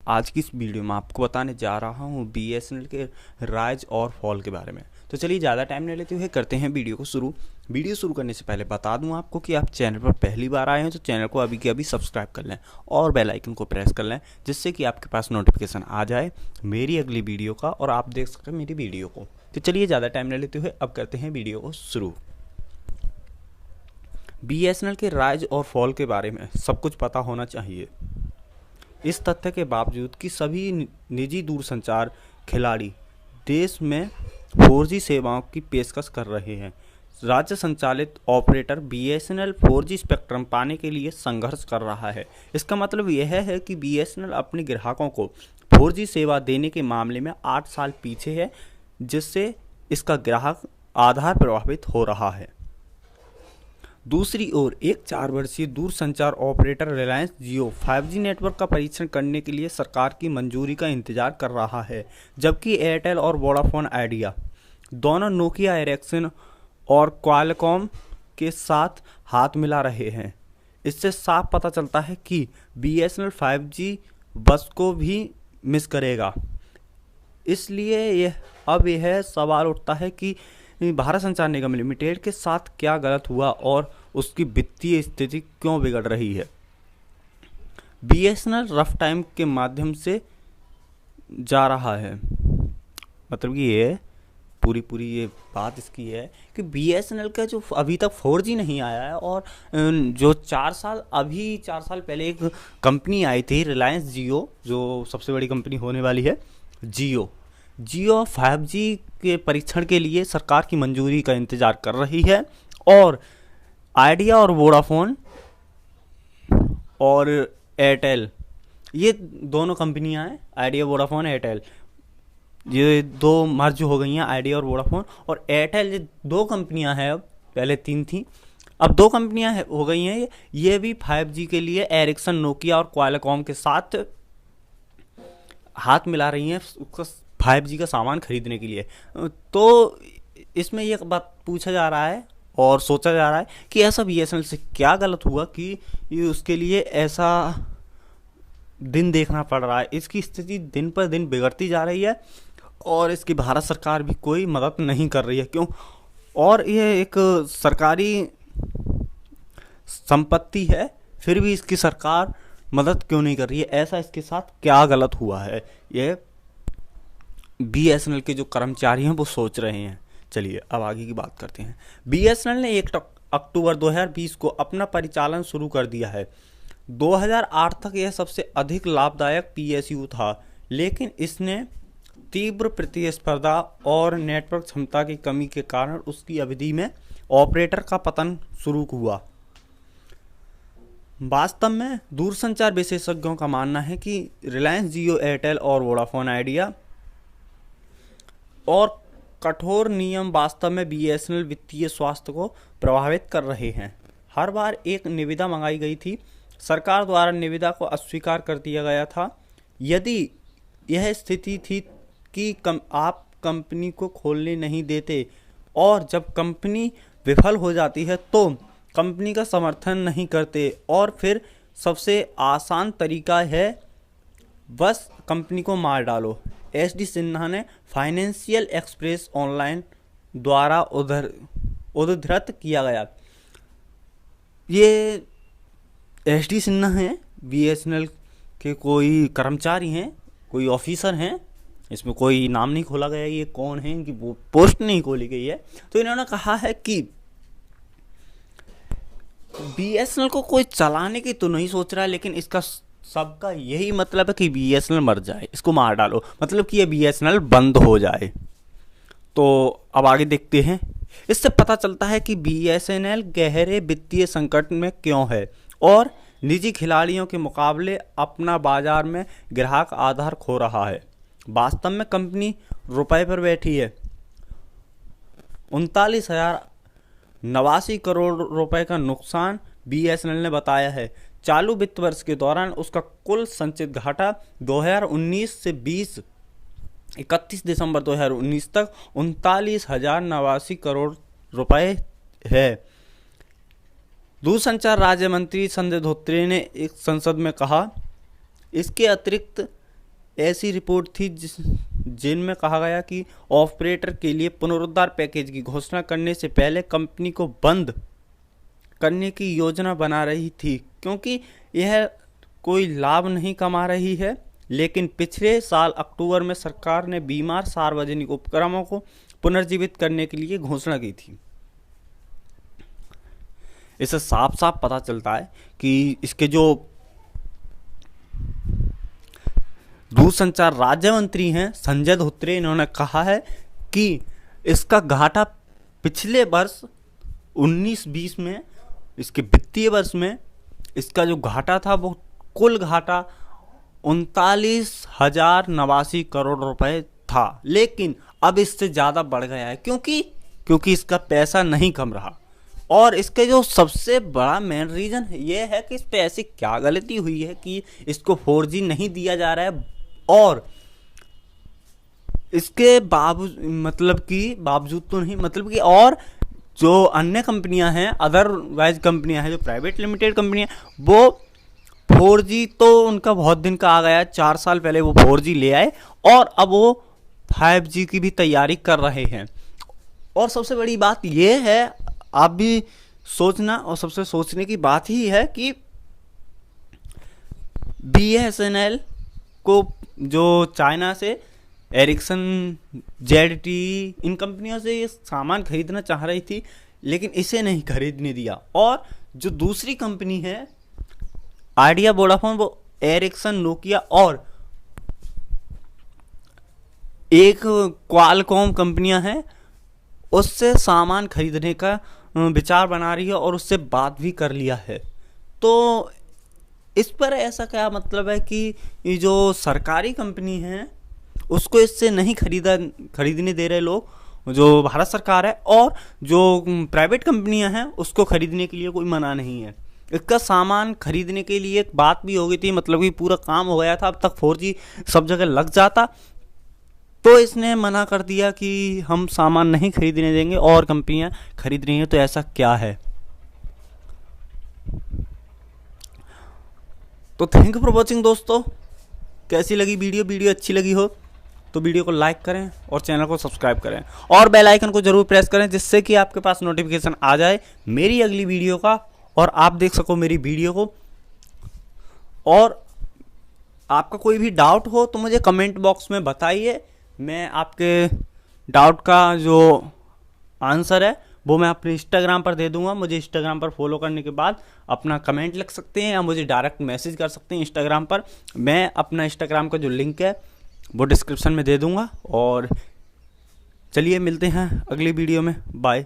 आज की इस वीडियो में आपको बताने जा रहा हूँ बीएसएनएल के राइज और फॉल के बारे में। तो चलिए ज़्यादा टाइम नहीं लेते हुए करते हैं वीडियो को शुरू। वीडियो शुरू करने से पहले बता दूं आपको कि आप चैनल पर पहली बार आए हैं तो चैनल को अभी के अभी सब्सक्राइब कर लें और बेल आइकन को प्रेस कर लें, जिससे कि आपके पास नोटिफिकेशन आ जाए मेरी अगली वीडियो का और आप देख सकें मेरी वीडियो को। तो चलिए ज़्यादा टाइम नहीं लेते हुए अब करते हैं वीडियो को शुरू। बीएसएनएल के राइज और फॉल के बारे में सब कुछ पता होना चाहिए। इस तथ्य के बावजूद कि सभी निजी दूरसंचार खिलाड़ी देश में 4G सेवाओं की पेशकश कर रहे हैं, राज्य संचालित ऑपरेटर बीएसएनएल 4G स्पेक्ट्रम पाने के लिए संघर्ष कर रहा है। इसका मतलब यह है कि बीएसएनएल अपने ग्राहकों को 4G सेवा देने के मामले में 8 साल पीछे है, जिससे इसका ग्राहक आधार प्रभावित हो रहा है। दूसरी ओर एक 4 वर्षीय दूरसंचार ऑपरेटर रिलायंस जियो 5G नेटवर्क का परीक्षण करने के लिए सरकार की मंजूरी का इंतजार कर रहा है, जबकि एयरटेल और वोडाफोन आइडिया दोनों नोकिया एरिक्सन और क्वालकॉम के साथ हाथ मिला रहे हैं। इससे साफ पता चलता है कि बीएसएनएल 5G बस को भी मिस करेगा। इसलिए यह सवाल उठता है कि भारत संचार निगम लिमिटेड के साथ क्या गलत हुआ और उसकी वित्तीय स्थिति क्यों बिगड़ रही है। बीएसएनएल रफ टाइम के माध्यम से जा रहा है, मतलब कि ये पूरी ये बात इसकी है कि बीएसएनएल का जो अभी तक 4G नहीं आया है और जो 4 साल पहले एक कंपनी आई थी रिलायंस जियो, जो सबसे बड़ी कंपनी होने वाली है जियो 5G के परीक्षण के लिए सरकार की मंजूरी का इंतजार कर रही है। और आइडिया और वोडाफोन और एयरटेल, ये दोनों कंपनियां हैं, आइडिया वोडाफोन एयरटेल, ये दो मर्ज हो गई हैं। आइडिया और वोडाफोन और एयरटेल ये 2 कंपनियां हैं, अब पहले 3 थी, अब 2 कंपनियां हो गई हैं। ये भी 5G के लिए एरिक्सन, नोकिया और क्वालकॉम के साथ हाथ मिला रही हैं उसका 5G का सामान खरीदने के लिए। तो इसमें यह बात पूछा जा रहा है और सोचा जा रहा है कि ऐसा बीएसएनएल से क्या गलत हुआ कि ये उसके लिए ऐसा दिन देखना पड़ रहा है। इसकी स्थिति दिन पर दिन बिगड़ती जा रही है और इसकी भारत सरकार भी कोई मदद नहीं कर रही है। क्यों? और यह एक सरकारी संपत्ति है, फिर भी इसकी सरकार मदद क्यों नहीं कर रही है? ऐसा इसके साथ क्या गलत हुआ है, यह बीएसएनएल के जो कर्मचारी हैं वो सोच रहे हैं। चलिए अब आगे की बात करते हैं। बीएसएनएल ने 1 अक्टूबर 2020 को अपना परिचालन शुरू कर दिया है। 2008 तक यह सबसे अधिक लाभदायक पीएसयू था, लेकिन इसने तीव्र प्रतिस्पर्धा और नेटवर्क क्षमता की कमी के कारण उसकी अवधि में ऑपरेटर का पतन शुरू हुआ। वास्तव में दूरसंचार विशेषज्ञों का मानना है कि रिलायंस जियो, एयरटेल और वोडाफोन आइडिया और कठोर नियम वास्तव में बीएसएनएल वित्तीय स्वास्थ्य को प्रभावित कर रहे हैं। हर बार एक निविदा मंगाई गई थी, सरकार द्वारा निविदा को अस्वीकार कर दिया गया था। यदि यह स्थिति थी कि आप कंपनी को खोलने नहीं देते और जब कंपनी विफल हो जाती है तो कंपनी का समर्थन नहीं करते, और फिर सबसे आसान तरीका है बस कंपनी को मार डालो। एसडी सिन्हा ने फाइनेंशियल एक्सप्रेस ऑनलाइन द्वारा उद्धृत किया गया। ये एसडी सिन्हा हैं, बीएसएनएल के कोई कर्मचारी हैं, कोई ऑफिसर हैं, इसमें कोई नाम नहीं खोला गया, ये कौन है, इनकी वो पोस्ट नहीं खोली गई है। तो इन्होंने कहा है कि बीएसएनएल को कोई चलाने की तो नहीं सोच रहा है, लेकिन इसका सबका यही मतलब है कि बीएसएनएल मर जाए, इसको मार डालो, मतलब कि ये बीएसएनएल बंद हो जाए। तो अब आगे देखते हैं। इससे पता चलता है कि बीएसएनएल गहरे वित्तीय संकट में क्यों है और निजी खिलाड़ियों के मुकाबले अपना बाजार में ग्राहक आधार खो रहा है। वास्तव में कंपनी रुपए पर बैठी है। 39,089 करोड़ रुपए का नुकसान बीएसएनएल ने बताया है। चालू वित्त वर्ष के दौरान उसका कुल संचित घाटा 2019 से 31 दिसंबर 2019 तक 39,089 करोड़ रुपए है। दूरसंचार राज्य मंत्री संजय धोत्रे ने एक संसद में कहा, इसके अतिरिक्त ऐसी रिपोर्ट थी जिनमें कहा गया कि ऑपरेटर के लिए पुनरुद्धार पैकेज की घोषणा करने से पहले कंपनी को बंद करने की योजना बना रही थी, क्योंकि यह कोई लाभ नहीं कमा रही है। लेकिन पिछले साल अक्टूबर में सरकार ने बीमार सार्वजनिक उपक्रमों को पुनर्जीवित करने के लिए घोषणा की थी। इससे साफ साफ पता चलता है कि इसके जो दूरसंचार राज्य मंत्री हैं संजय धोत्रे, इन्होंने कहा है कि इसका घाटा पिछले वर्ष 19-20 में, इसके वित्तीय वर्ष में इसका जो घाटा था वो कुल घाटा 39,089 करोड़ रुपए था, लेकिन अब इससे ज़्यादा बढ़ गया है क्योंकि इसका पैसा नहीं कम रहा। और इसके जो सबसे बड़ा मेन रीज़न ये है कि इस पे ऐसी क्या गलती हुई है कि इसको 4G नहीं दिया जा रहा है, और इसके बावजूद तो नहीं, मतलब कि और जो अन्य कंपनियां हैं, अदरवाइज कंपनियां हैं, जो प्राइवेट लिमिटेड कंपनियां, वो 4G तो उनका बहुत दिन का आ गया है, 4 साल पहले वो 4G ले आए और अब वो 5G की भी तैयारी कर रहे हैं। और सबसे बड़ी बात ये है, आप भी सोचना, और सबसे सोचने की बात ही है कि BSNL को जो चाइना से एरिक्सन, ZTE इन कंपनियों से ये सामान खरीदना चाह रही थी, लेकिन इसे नहीं खरीदने दिया। और जो दूसरी कंपनी है आइडिया वोडाफोन, वो एरिक्सन, नोकिया और एक क्वालकॉम कंपनियां हैं, उससे सामान खरीदने का विचार बना रही है और उससे बात भी कर लिया है। तो इस पर ऐसा क्या मतलब है कि ये जो सरकारी कंपनी है उसको इससे नहीं खरीदने दे रहे लोग, जो भारत सरकार है, और जो प्राइवेट कंपनियां हैं उसको खरीदने के लिए कोई मना नहीं है। इसका सामान खरीदने के लिए एक बात भी हो गई थी, मतलब कि पूरा काम हो गया था, अब तक 4G सब जगह लग जाता, तो इसने मना कर दिया कि हम सामान नहीं खरीदने देंगे और कंपनियां खरीद रही हैं। तो ऐसा क्या है? तो थैंक यू फॉर वॉचिंग दोस्तों। कैसी लगी वीडियो अच्छी लगी हो तो वीडियो को लाइक करें और चैनल को सब्सक्राइब करें और बेल आइकन को जरूर प्रेस करें, जिससे कि आपके पास नोटिफिकेशन आ जाए मेरी अगली वीडियो का और आप देख सको मेरी वीडियो को। और आपका कोई भी डाउट हो तो मुझे कमेंट बॉक्स में बताइए, मैं आपके डाउट का जो आंसर है वो मैं अपने इंस्टाग्राम पर दे दूंगा। मुझे इंस्टाग्राम पर फॉलो करने के बाद अपना कमेंट लिख सकते हैं या मुझे डायरेक्ट मैसेज कर सकते हैं इंस्टाग्राम पर। मैं अपना इंस्टाग्राम का जो लिंक है वो डिस्क्रिप्शन में दे दूंगा। और चलिए मिलते हैं अगली वीडियो में, बाय।